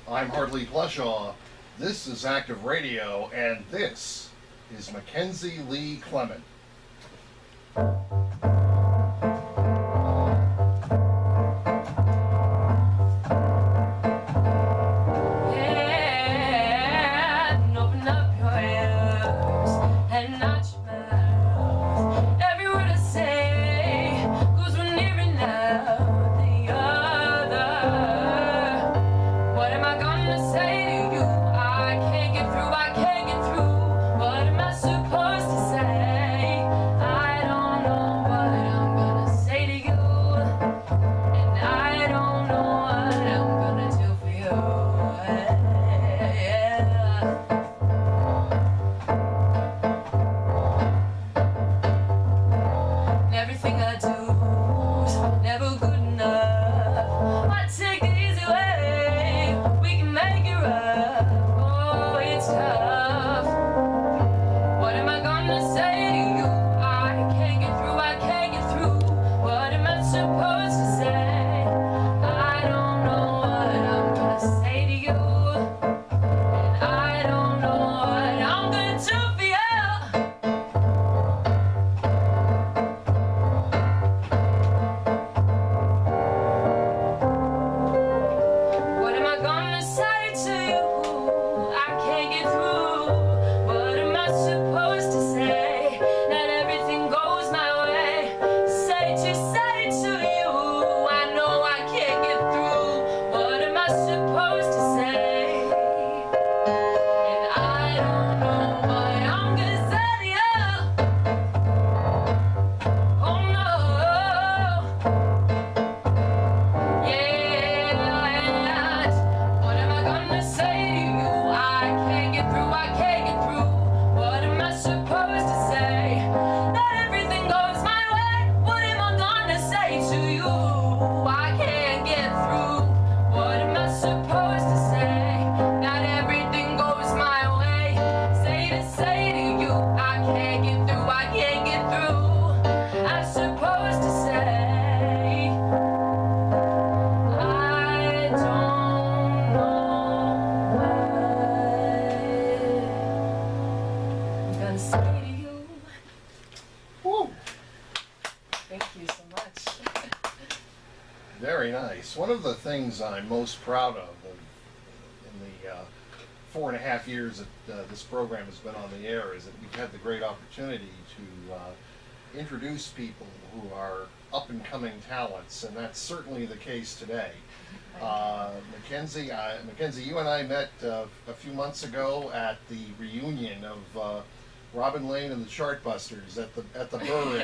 I'm Hardly Plushaw. This is Active Radio, and this is Mackenzie Lee Clement. One of the things I'm most proud of in the 4.5 years that this program has been on the air is that we've had the great opportunity to introduce people who are up-and-coming talents, and that's certainly the case today. Mackenzie, you and I met a few months ago at the reunion of Robin Lane and the Chartbusters at the Burr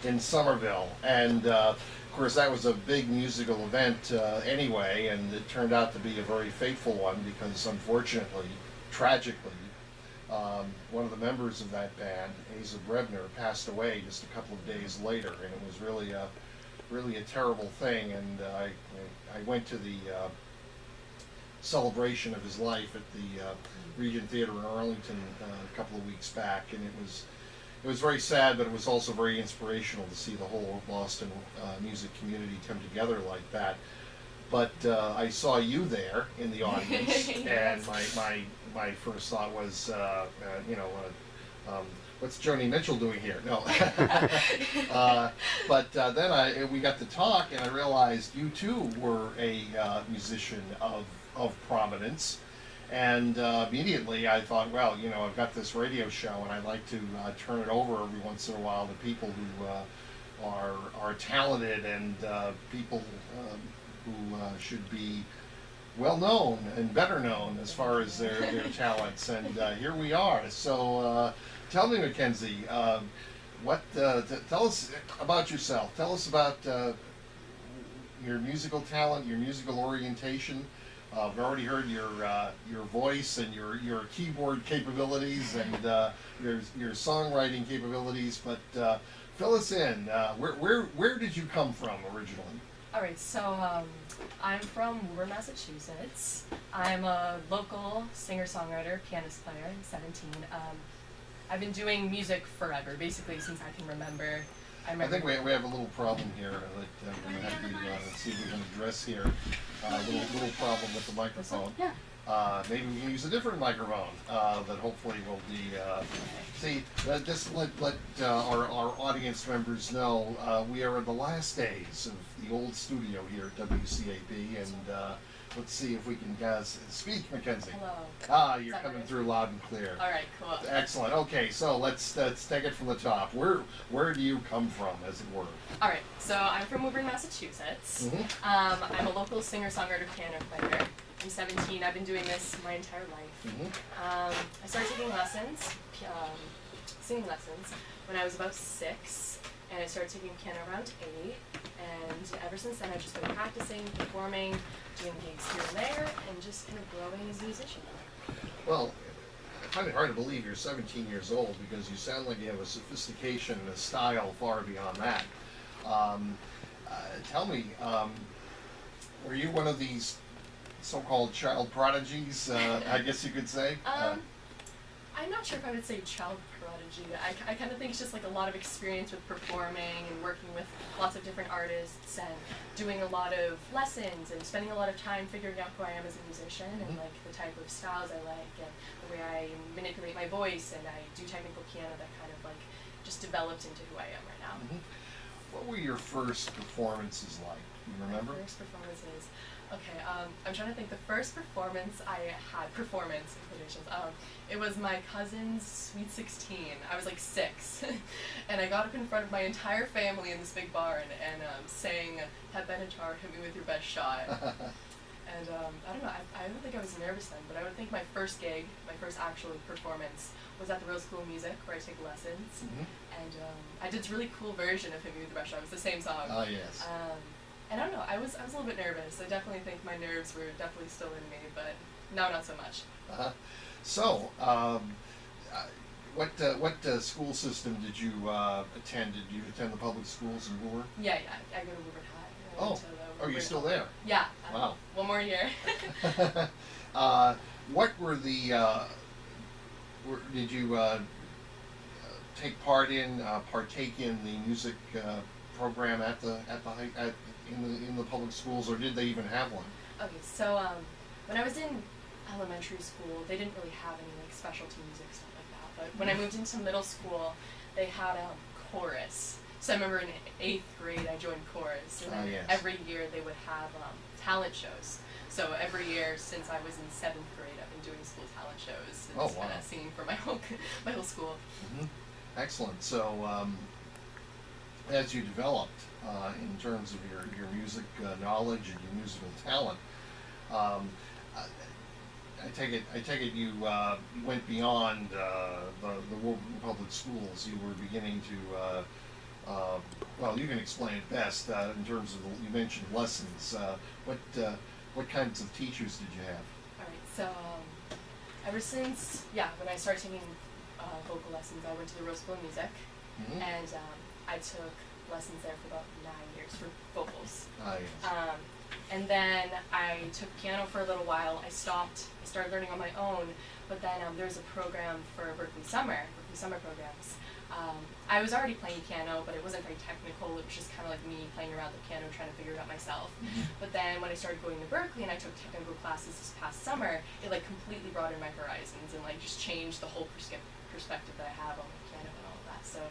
in Somerville, and of course that was a big musical event anyway, and it turned out to be a very fateful one because unfortunately, tragically, one of the members of that band, Asa Brebner, passed away just a couple of days later, and it was really a terrible thing. And I went to the celebration of his life at the Regent Theater in Arlington a couple of weeks back, and it was very sad, but it was also very inspirational to see the whole Boston music community come together like that. But I saw you there in the audience, and my first thought was, what's Joni Mitchell doing here? No. But then we got to talk, and I realized you too were a musician of prominence. And immediately I thought, well, I've got this radio show, and I'd like to turn it over every once in a while to people who are talented and people who should be well known and better known as far as their talents. And here we are. So tell me, Mackenzie, tell us about yourself. Tell us about your musical talent, your musical orientation. We've already heard your voice and your keyboard capabilities and your songwriting capabilities, but fill us in. Where did you come from originally? All right, so I'm from Woburn, Massachusetts. I'm a local singer-songwriter, pianist player. I'm 17. I've been doing music forever, basically since I can remember. I I remember. think we have a little problem here that we're going to have to see if we can address here. Little problem with the microphone. Yeah. Maybe we can use a different microphone that hopefully will be. See, just let our audience members know we are in the last days of the old studio here at WCAP, and let's see if we can speak, Mackenzie. Hello. You're coming through loud and clear. All right, cool. Excellent. Okay, so let's take it from the top. Where do you come from, as it were? All right, so I'm from Woburn, Massachusetts. Mm-hmm. I'm a local singer-songwriter piano player. I'm 17. I've been doing this my entire life. Mm-hmm. I started taking lessons, singing lessons, when I was about 6, and I started taking piano around 8. And ever since then, I've just been practicing, performing, doing gigs here and there, and just kind of growing as a musician. Well, I find it hard to believe you're 17 years old because you sound like you have a sophistication and a style far beyond that. Tell me, were you one of these so-called child prodigies, I guess you could say? I'm not sure if I would say child prodigy. I kind of think it's just like a lot of experience with performing and working with lots of different artists and doing a lot of lessons and spending a lot of time figuring out who I am as a musician and like the type of styles I like and the way I manipulate my voice, and I do technical piano that kind of like just developed into who I am right now. What were your first performances like? Do you remember? My first performances. Okay, I'm trying to think. The first performance I had, performance in quotations, it was my cousin's Sweet 16. I was like 6, and I got up in front of my entire family in this big barn and sang "Pat Benatar, Hit Me With Your Best Shot." And I don't know, I don't think I was nervous then, but I would think my first gig, my first actual performance, was at the Real School of Music, where I take lessons. And I did this really cool version of Hit Me With Your Best Shot. It was the same song. Oh, yes. And I don't know, I was a little bit nervous. I definitely think my nerves were definitely still in me, but now not so much. So, what school system did you attend? Did you attend the public schools in Woburn? Yeah, I go to Woburn High. I went to the you're Woburn still High. there? Yeah. Wow. One more year. What were the? Did you partake in the music program in the public schools, or did they even have one? Okay, so when I was in elementary school, they didn't really have any like specialty music stuff like that. But when I moved into middle school, they had chorus. So I remember in 8th grade, I joined chorus, and then yes. every year they would have talent shows. So every year since I was in 7th grade, I've been doing school talent shows and just kind of singing for my whole school. Excellent. So as you developed in terms of your music knowledge and your musical talent, I take it you went beyond the Woburn Public Schools. You were beginning to well, you can explain it best in terms of you mentioned lessons. What kinds of teachers did you have? All right, so ever since when I started taking vocal lessons, I went to the Real School of Music, and I took lessons there for about 9 years for vocals. Yes. And then I took piano for a little while. I stopped. I started learning on my own, but then there was a program for Berkeley summer programs. I was already playing piano, but it wasn't very technical. It was just kind of like me playing around the piano, trying to figure it out myself. But then when I started going to Berkeley and I took technical classes this past summer, it like completely broadened my horizons and like just changed the whole perspective that I have on the piano and all of that. So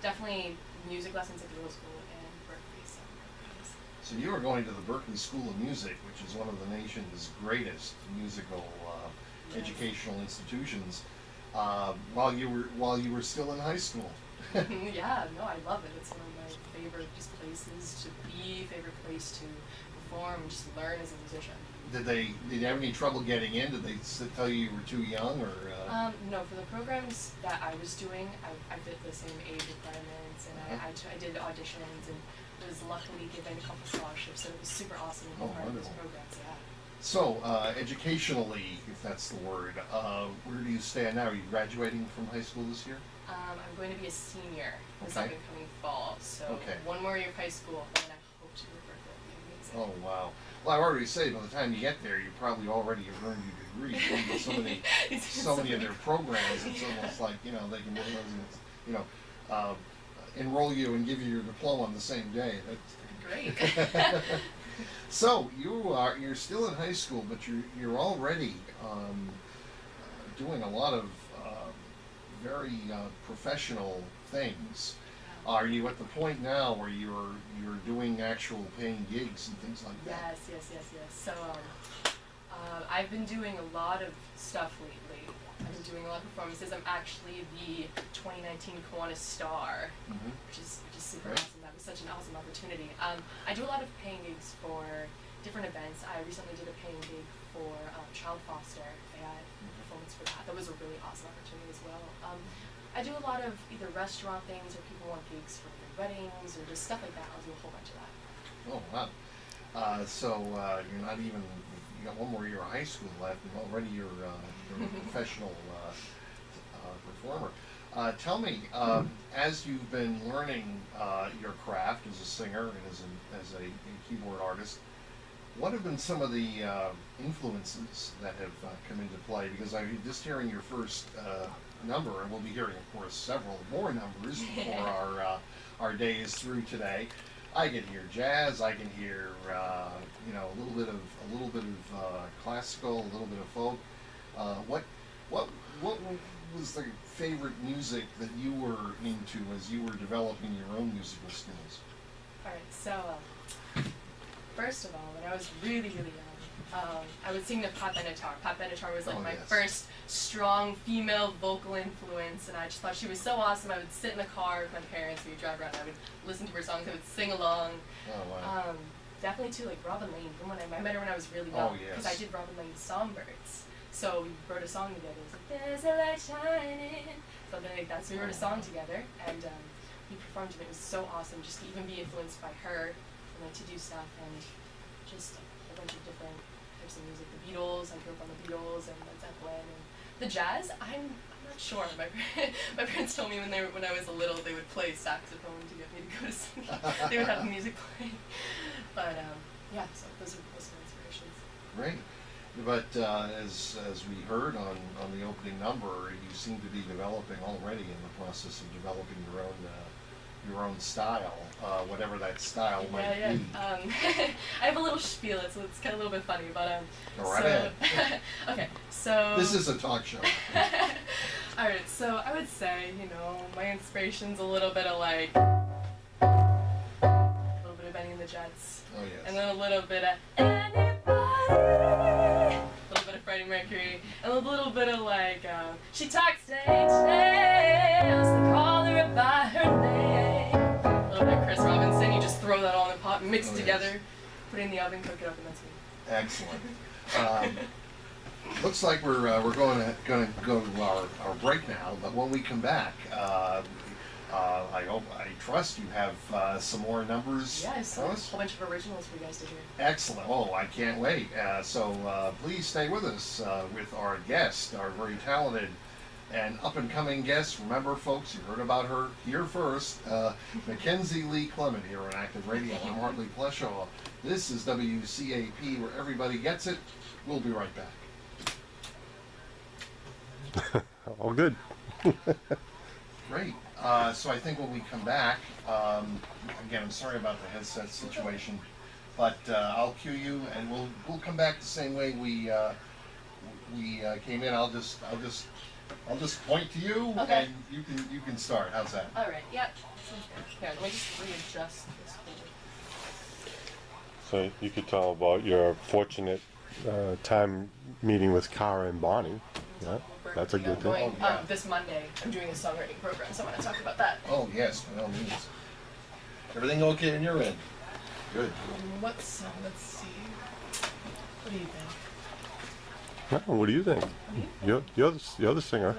definitely music lessons at the Real School and Berkeley summer programs. So you were going to the Berkeley School of Music, which is one of the nation's greatest musical educational institutions, while you were still in high school. Yeah, no, I love it. It's one of my favorite just places to be, favorite place to perform, just learn as a musician. Did you have any trouble getting in? Did they tell you were too young, or? No, for the programs that I was doing, I fit the same age requirements, and I did auditions and was luckily given a couple scholarships, so it was super awesome to be part of those programs. Yeah. So, educationally, if that's the word, where do you stand now? Are you graduating from high school this year? I'm going to be a senior this upcoming fall, so one more year of high school, and then I hope to go to Berkeley. It'll be amazing. Oh, wow. Well, I already say by the time you get there, you probably already have earned your degree. So many of their programs, it's almost like, they can, enroll you and give you your diploma on the same day. Great. So you're still in high school, but you're already doing a lot of very professional things. Are you at the point now where you're doing actual paying gigs and things like that? Yes. So I've been doing a lot of stuff lately. I've been doing a lot of performances. I'm actually the 2019 Kiwanis Star, which is super Right. awesome. That was such an awesome opportunity. I do a lot of paying gigs for different events. I recently did a paying gig for Child Foster. They had a performance for that. That was a really awesome opportunity as well. I do a lot of either restaurant things or people want gigs for their weddings or just stuff like that. I'll do a whole bunch of that. Oh wow! So you're not even. You got one more year of high school left, and already you're a professional performer. Tell me, as you've been learning your craft as a singer and as a keyboard artist, what have been some of the influences that have come into play? Because I'm just hearing your first number, and we'll be hearing, of course, several more numbers for our days through today. I can hear jazz. I can hear a little bit of classical, a little bit of folk. What was the favorite music that you were into as you were developing your own musical skills? All right. So first of all, when I was really young, I would sing to Pat Benatar. Pat Benatar was like my first strong female vocal influence, and I just thought she was so awesome. I would sit in the car with my parents, we would drive around, I would listen to her songs, I would sing along. Oh, wow. Definitely too, like Robin Lane, from when I met her when I was really young, because I did Robin Lane's Songbirds. So we wrote a song together. It was like, there's a light shining, something like that. So we wrote a song together, and we performed it. It was so awesome just to even be influenced by her, and like to do stuff, and just a bunch of different types of music. The Beatles, I grew up on the Beatles and Led Zeppelin, and the jazz. I'm not sure. My parents told me when I was little they would play saxophone to get me to go to sleep. They would have the music playing, but yeah. So those are some inspirations. Great. But as we heard on the opening number, you seem to be developing already in the process of developing your own style, whatever that style might be. I have a little spiel. It's kind of a little bit funny, but Go right ahead. Okay, so this is a talk show. All right, so I would say, my inspiration's a little bit of like Benny and the Jets. Oh yes. And then a little bit of anybody. A little bit of Freddie Mercury. And a little bit of like, she talks to angels, they call her by her name. A little bit of Chris Robinson. You just throw that all in a pot, mix it together, put it in the oven, cook it up, and that's me. Excellent. Looks like we're going to go to our break now. But when we come back, I trust you have some more numbers. Yeah, a whole bunch of originals for you guys to hear. Excellent. Oh, I can't wait. So please stay with us with our guest, our very talented and up-and-coming guest. Remember, folks, you heard about her here first. Mackenzie Lee Clement here on Active Radio. I'm Hartley Pleshaw. This is WCAP, where everybody gets it. We'll be right back. All good. Great. So I think when we come back, again, I'm sorry about the headset situation, but I'll cue you, and we'll come back the same way we came in. I'll just point to you, okay. And you can start. How's that? All right. Yep. Sounds good. Here, let me just readjust this So you could tell about your fortunate time meeting with Cara and Bonnie. Yeah, that's a good thing. This Monday, I'm doing a songwriting program, so I want to talk about that. Oh yes, by all means. Everything okay in your end? Good. Let's see. What do you think? What do you think? You're the singer.